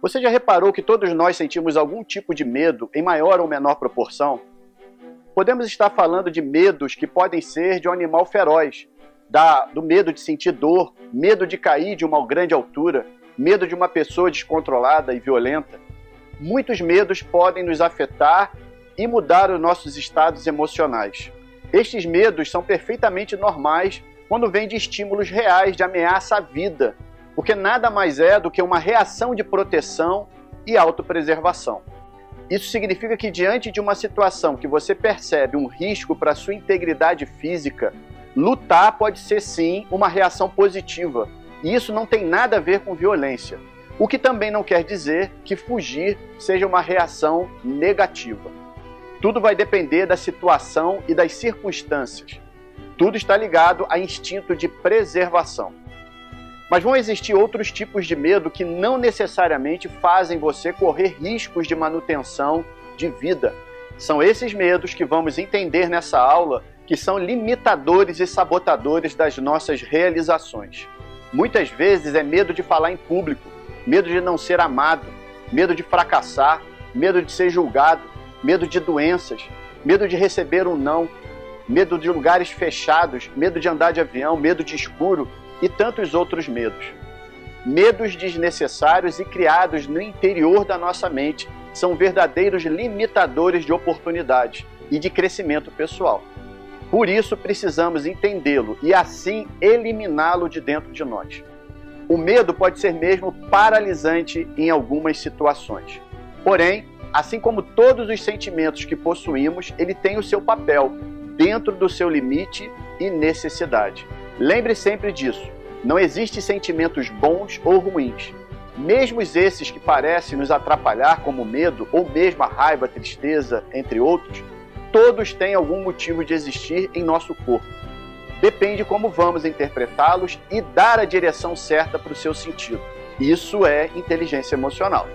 Você já reparou que todos nós sentimos algum tipo de medo em maior ou menor proporção? Podemos estar falando de medos que podem ser de um animal feroz, do medo de sentir dor, medo de cair de uma grande altura, medo de uma pessoa descontrolada e violenta. Muitos medos podem nos afetar e mudar os nossos estados emocionais. Estes medos são perfeitamente normais quando vêm de estímulos reais de ameaça à vida, porque nada mais é do que uma reação de proteção e autopreservação. Isso significa que diante de uma situação que você percebe um risco para a sua integridade física, lutar pode ser sim uma reação positiva, e isso não tem nada a ver com violência, o que também não quer dizer que fugir seja uma reação negativa. Tudo vai depender da situação e das circunstâncias. Tudo está ligado a instinto de preservação. Mas vão existir outros tipos de medo que não necessariamente fazem você correr riscos de manutenção de vida. São esses medos que vamos entender nessa aula que são limitadores e sabotadores das nossas realizações. Muitas vezes é medo de falar em público, medo de não ser amado, medo de fracassar, medo de ser julgado, medo de doenças, medo de receber um não, medo de lugares fechados, medo de andar de avião, medo de escuro, e tantos outros medos. Medos desnecessários e criados no interior da nossa mente são verdadeiros limitadores de oportunidades e de crescimento pessoal. Por isso precisamos entendê-lo e assim eliminá-lo de dentro de nós. O medo pode ser mesmo paralisante em algumas situações. Porém, assim como todos os sentimentos que possuímos, ele tem o seu papel dentro do seu limite e necessidade. Lembre sempre disso, não existem sentimentos bons ou ruins. Mesmo esses que parecem nos atrapalhar, como o medo, ou mesmo a raiva, a tristeza, entre outros, todos têm algum motivo de existir em nosso corpo. Depende como vamos interpretá-los e dar a direção certa para o seu sentido. Isso é inteligência emocional.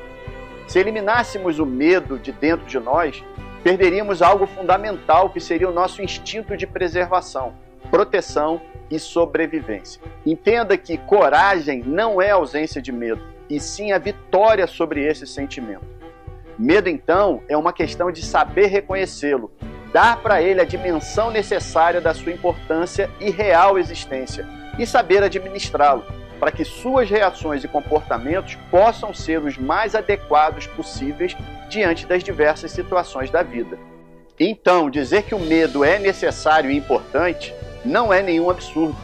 Se eliminássemos o medo de dentro de nós, perderíamos algo fundamental que seria o nosso instinto de preservação, proteção e sobrevivência. Entenda que coragem não é ausência de medo, e sim a vitória sobre esse sentimento. Medo, então, é uma questão de saber reconhecê-lo, dar para ele a dimensão necessária da sua importância e real existência, e saber administrá-lo, para que suas reações e comportamentos possam ser os mais adequados possíveis diante das diversas situações da vida. Então, dizer que o medo é necessário e importante não é nenhum absurdo,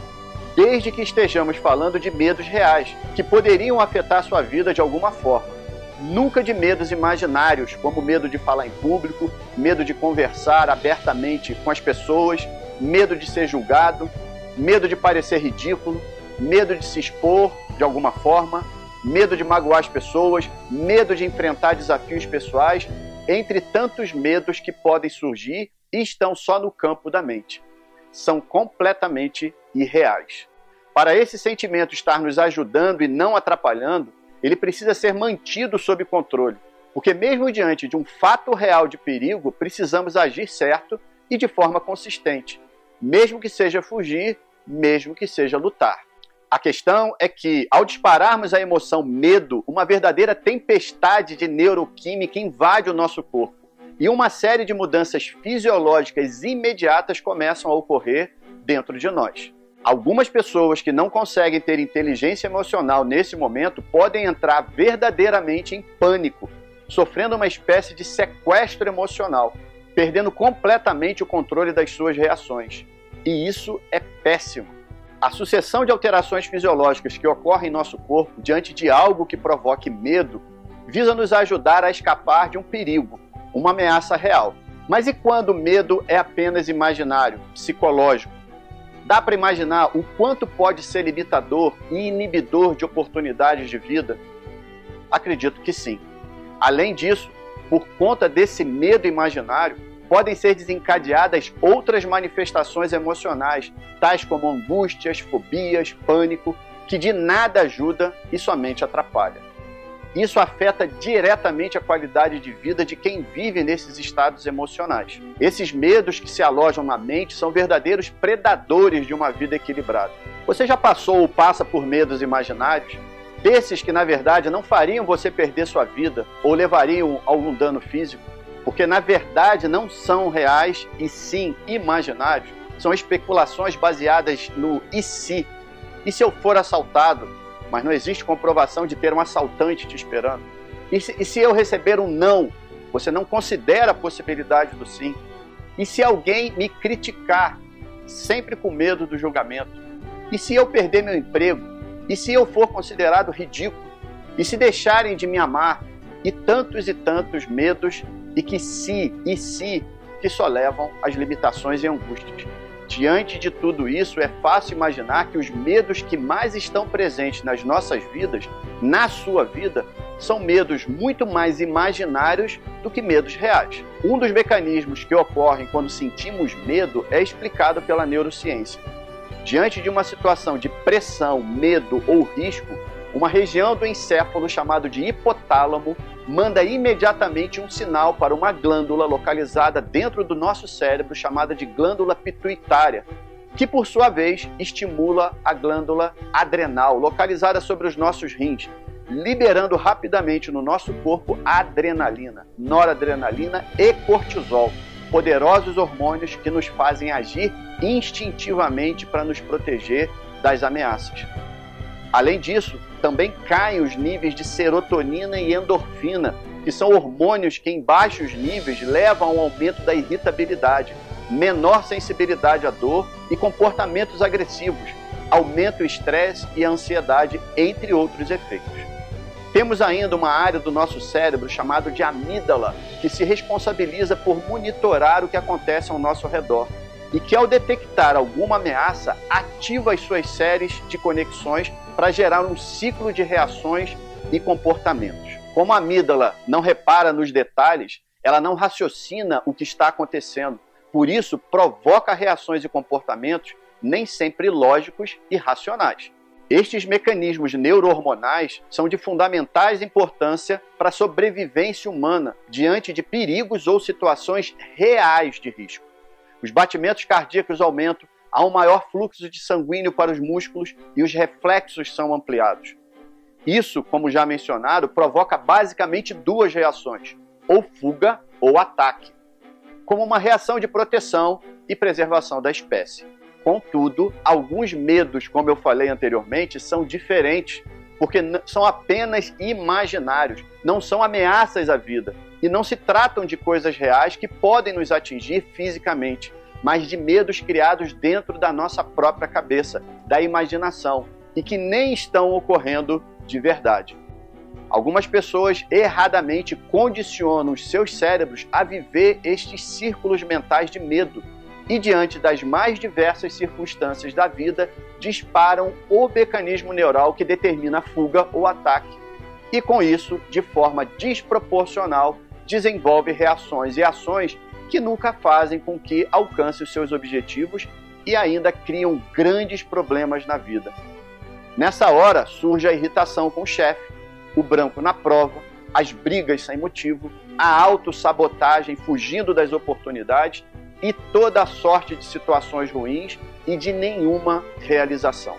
desde que estejamos falando de medos reais, que poderiam afetar sua vida de alguma forma. Nunca de medos imaginários, como medo de falar em público, medo de conversar abertamente com as pessoas, medo de ser julgado, medo de parecer ridículo, medo de se expor de alguma forma, medo de magoar as pessoas, medo de enfrentar desafios pessoais, entre tantos medos que podem surgir e estão só no campo da mente. São completamente irreais. Para esse sentimento estar nos ajudando e não atrapalhando, ele precisa ser mantido sob controle, porque mesmo diante de um fato real de perigo, precisamos agir certo e de forma consistente, mesmo que seja fugir, mesmo que seja lutar. A questão é que, ao dispararmos a emoção medo, uma verdadeira tempestade de neuroquímica invade o nosso corpo, e uma série de mudanças fisiológicas imediatas começam a ocorrer dentro de nós. Algumas pessoas que não conseguem ter inteligência emocional nesse momento podem entrar verdadeiramente em pânico, sofrendo uma espécie de sequestro emocional, perdendo completamente o controle das suas reações. E isso é péssimo. A sucessão de alterações fisiológicas que ocorrem em nosso corpo diante de algo que provoque medo visa nos ajudar a escapar de um perigo, uma ameaça real. Mas e quando o medo é apenas imaginário, psicológico? Dá para imaginar o quanto pode ser limitador e inibidor de oportunidades de vida? Acredito que sim. Além disso, por conta desse medo imaginário, podem ser desencadeadas outras manifestações emocionais, tais como angústias, fobias, pânico, que de nada ajuda e somente atrapalha. Isso afeta diretamente a qualidade de vida de quem vive nesses estados emocionais. Esses medos que se alojam na mente são verdadeiros predadores de uma vida equilibrada. Você já passou ou passa por medos imaginários? desses que na verdade não fariam você perder sua vida ou levariam a algum dano físico, porque na verdade não são reais e sim imaginários. São especulações baseadas no e se eu for assaltado, mas não existe comprovação de ter um assaltante te esperando? E se eu receber um não, você não considera a possibilidade do sim? E se alguém me criticar, sempre com medo do julgamento? E se eu perder meu emprego? E se eu for considerado ridículo? E se deixarem de me amar? E tantos medos, e se que só levam às limitações e angústias. Diante de tudo isso, é fácil imaginar que os medos que mais estão presentes nas nossas vidas, na sua vida, são medos muito mais imaginários do que medos reais. Um dos mecanismos que ocorrem quando sentimos medo é explicado pela neurociência. Diante de uma situação de pressão, medo ou risco, uma região do encéfalo chamado de hipotálamo manda imediatamente um sinal para uma glândula localizada dentro do nosso cérebro chamada de glândula pituitária, que por sua vez estimula a glândula adrenal, localizada sobre os nossos rins, liberando rapidamente no nosso corpo adrenalina, noradrenalina e cortisol, poderosos hormônios que nos fazem agir instintivamente para nos proteger das ameaças. Além disso, também caem os níveis de serotonina e endorfina, que são hormônios que em baixos níveis levam ao aumento da irritabilidade, menor sensibilidade à dor e comportamentos agressivos, aumenta o estresse e a ansiedade, entre outros efeitos. Temos ainda uma área do nosso cérebro chamada de amígdala, que se responsabiliza por monitorar o que acontece ao nosso redor e que, ao detectar alguma ameaça, ativa as suas séries de conexões para gerar um ciclo de reações e comportamentos. Como a amígdala não repara nos detalhes, ela não raciocina o que está acontecendo. Por isso, provoca reações e comportamentos nem sempre lógicos e racionais. Estes mecanismos neurohormonais são de fundamental importância para a sobrevivência humana diante de perigos ou situações reais de risco. Os batimentos cardíacos aumentam, há um maior fluxo de sanguíneo para os músculos e os reflexos são ampliados. Isso, como já mencionado, provoca basicamente duas reações, ou fuga ou ataque, como uma reação de proteção e preservação da espécie. Contudo, alguns medos, como eu falei anteriormente, são diferentes, porque são apenas imaginários, não são ameaças à vida, e não se tratam de coisas reais que podem nos atingir fisicamente, mas de medos criados dentro da nossa própria cabeça, da imaginação, e que nem estão ocorrendo de verdade. Algumas pessoas erradamente condicionam os seus cérebros a viver estes círculos mentais de medo e, diante das mais diversas circunstâncias da vida, disparam o mecanismo neural que determina a fuga ou ataque e, com isso, de forma desproporcional, desenvolve reações e ações que nunca fazem com que alcance os seus objetivos e ainda criam grandes problemas na vida. Nessa hora surge a irritação com o chefe, o branco na prova, as brigas sem motivo, a autossabotagem fugindo das oportunidades e toda a sorte de situações ruins e de nenhuma realização.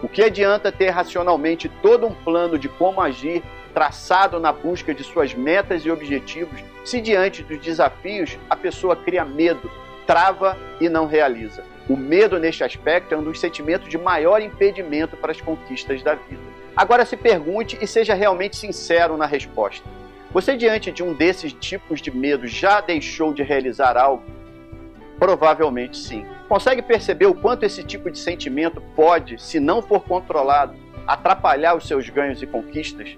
O que adianta ter racionalmente todo um plano de como agir, traçado na busca de suas metas e objetivos, se diante dos desafios a pessoa cria medo, trava e não realiza? O medo, neste aspecto, é um dos sentimentos de maior impedimento para as conquistas da vida. Agora se pergunte e seja realmente sincero na resposta. Você, diante de um desses tipos de medo, já deixou de realizar algo? Provavelmente sim. Consegue perceber o quanto esse tipo de sentimento pode, se não for controlado, atrapalhar os seus ganhos e conquistas?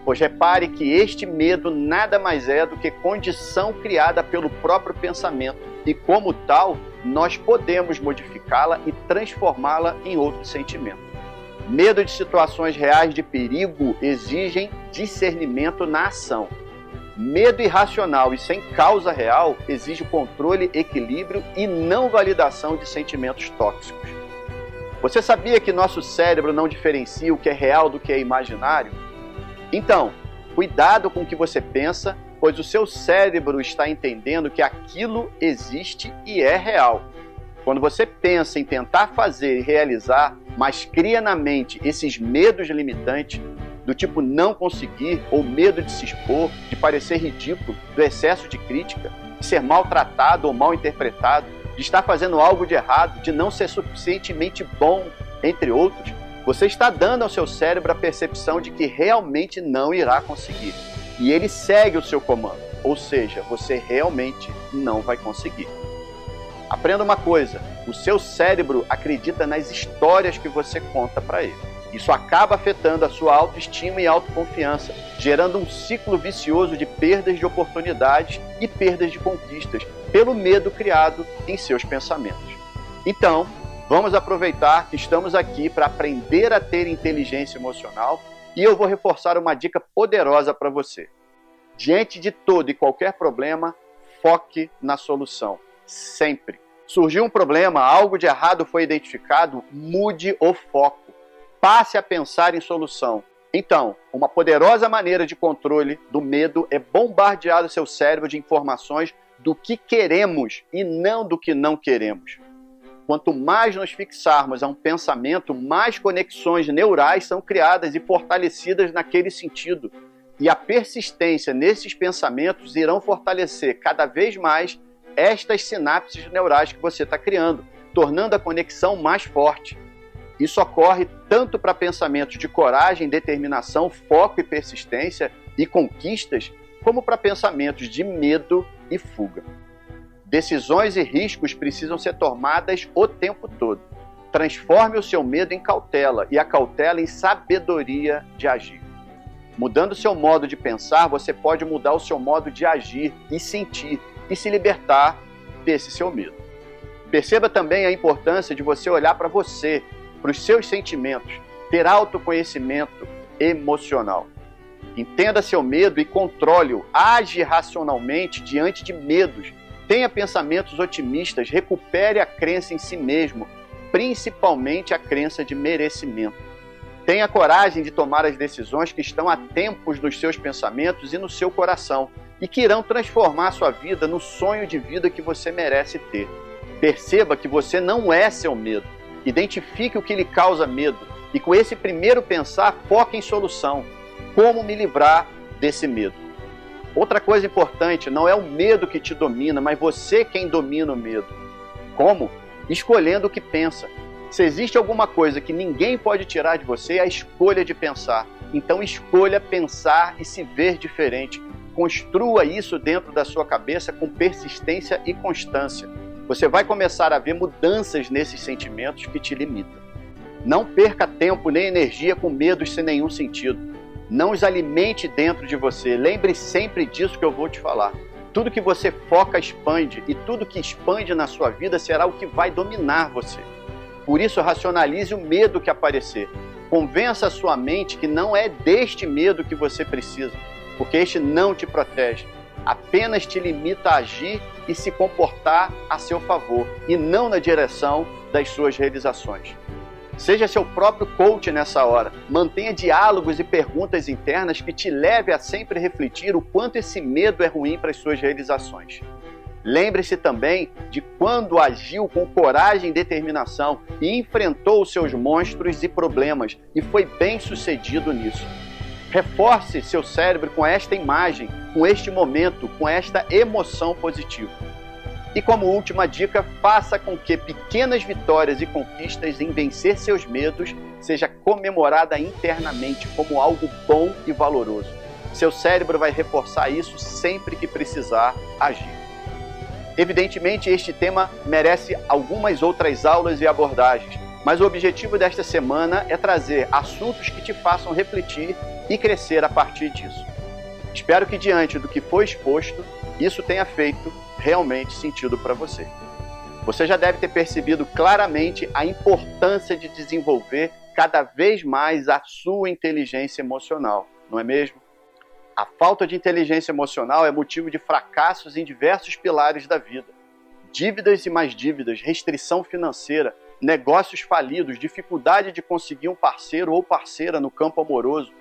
Pois repare que este medo nada mais é do que condição criada pelo próprio pensamento e, como tal, nós podemos modificá-la e transformá-la em outro sentimento. Medo de situações reais de perigo exigem discernimento na ação. Medo irracional e sem causa real exige controle, equilíbrio e não validação de sentimentos tóxicos. Você sabia que nosso cérebro não diferencia o que é real do que é imaginário? Então, cuidado com o que você pensa, pois o seu cérebro está entendendo que aquilo existe e é real. Quando você pensa em tentar fazer e realizar, mas cria na mente esses medos limitantes, do tipo não conseguir, ou medo de se expor, de parecer ridículo, do excesso de crítica, de ser maltratado ou mal interpretado, de estar fazendo algo de errado, de não ser suficientemente bom, entre outros, você está dando ao seu cérebro a percepção de que realmente não irá conseguir. E ele segue o seu comando, ou seja, você realmente não vai conseguir. Aprenda uma coisa, o seu cérebro acredita nas histórias que você conta para ele. Isso acaba afetando a sua autoestima e autoconfiança, gerando um ciclo vicioso de perdas de oportunidades e perdas de conquistas, pelo medo criado em seus pensamentos. Então, vamos aproveitar que estamos aqui para aprender a ter inteligência emocional e eu vou reforçar uma dica poderosa para você. Diante de todo e qualquer problema, foque na solução. Sempre. Surgiu um problema, algo de errado foi identificado, mude o foco. Passe a pensar em solução. Então, uma poderosa maneira de controle do medo é bombardear o seu cérebro de informações do que queremos e não do que não queremos. Quanto mais nos fixarmos a um pensamento, mais conexões neurais são criadas e fortalecidas naquele sentido. E a persistência nesses pensamentos irão fortalecer cada vez mais estas sinapses neurais que você está criando, tornando a conexão mais forte. Isso ocorre tanto para pensamentos de coragem, determinação, foco e persistência e conquistas, como para pensamentos de medo e fuga. Decisões e riscos precisam ser tomadas o tempo todo. Transforme o seu medo em cautela e a cautela em sabedoria de agir. Mudando o seu modo de pensar, você pode mudar o seu modo de agir e sentir e se libertar desse seu medo. Perceba também a importância de você olhar para você, para os seus sentimentos, ter autoconhecimento emocional. Entenda seu medo e controle-o. Age racionalmente diante de medos. Tenha pensamentos otimistas. Recupere a crença em si mesmo, principalmente a crença de merecimento. Tenha coragem de tomar as decisões que estão a tempos nos seus pensamentos e no seu coração e que irão transformar a sua vida no sonho de vida que você merece ter. Perceba que você não é seu medo. Identifique o que lhe causa medo e com esse primeiro pensar, foque em solução. Como me livrar desse medo? Outra coisa importante, não é o medo que te domina, mas você quem domina o medo. Como? Escolhendo o que pensa. Se existe alguma coisa que ninguém pode tirar de você, é a escolha de pensar. Então escolha pensar e se ver diferente. Construa isso dentro da sua cabeça com persistência e constância. Você vai começar a ver mudanças nesses sentimentos que te limitam. Não perca tempo nem energia com medos sem nenhum sentido. Não os alimente dentro de você. Lembre sempre disso que eu vou te falar. Tudo que você foca expande e tudo que expande na sua vida será o que vai dominar você. Por isso, racionalize o medo que aparecer. Convença a sua mente que não é deste medo que você precisa, porque este não te protege. Apenas te limita a agir e se comportar a seu favor, e não na direção das suas realizações. Seja seu próprio coach nessa hora. Mantenha diálogos e perguntas internas que te leve a sempre refletir o quanto esse medo é ruim para as suas realizações. Lembre-se também de quando agiu com coragem e determinação e enfrentou os seus monstros e problemas e foi bem sucedido nisso. Reforce seu cérebro com esta imagem, com este momento, com esta emoção positiva. E como última dica, faça com que pequenas vitórias e conquistas em vencer seus medos seja comemorada internamente como algo bom e valoroso. Seu cérebro vai reforçar isso sempre que precisar agir. Evidentemente, este tema merece algumas outras aulas e abordagens, mas o objetivo desta semana é trazer assuntos que te façam refletir e crescer a partir disso. Espero que diante do que foi exposto, isso tenha feito realmente sentido para você. Você já deve ter percebido claramente a importância de desenvolver cada vez mais a sua inteligência emocional, não é mesmo? A falta de inteligência emocional é motivo de fracassos em diversos pilares da vida. Dívidas e mais dívidas, restrição financeira, negócios falidos, dificuldade de conseguir um parceiro ou parceira no campo amoroso,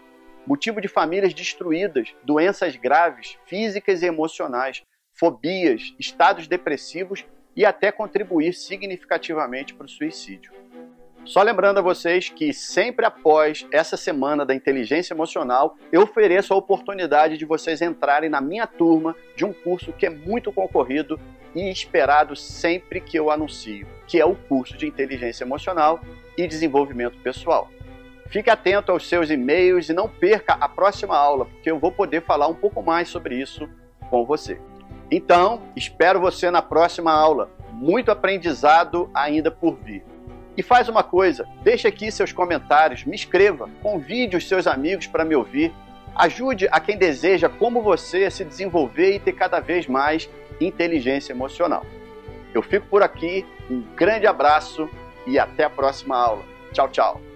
motivo de famílias destruídas, doenças graves, físicas e emocionais, fobias, estados depressivos e até contribuir significativamente para o suicídio. Só lembrando a vocês que sempre após essa semana da inteligência emocional, eu ofereço a oportunidade de vocês entrarem na minha turma de um curso que é muito concorrido e esperado sempre que eu anuncio, que é o curso de inteligência emocional e desenvolvimento pessoal. Fique atento aos seus e-mails e não perca a próxima aula, porque eu vou poder falar um pouco mais sobre isso com você. Então, espero você na próxima aula. Muito aprendizado ainda por vir. E faz uma coisa, deixe aqui seus comentários, me escreva, convide os seus amigos para me ouvir, ajude a quem deseja, como você, se desenvolver e ter cada vez mais inteligência emocional. Eu fico por aqui, um grande abraço e até a próxima aula. Tchau, tchau.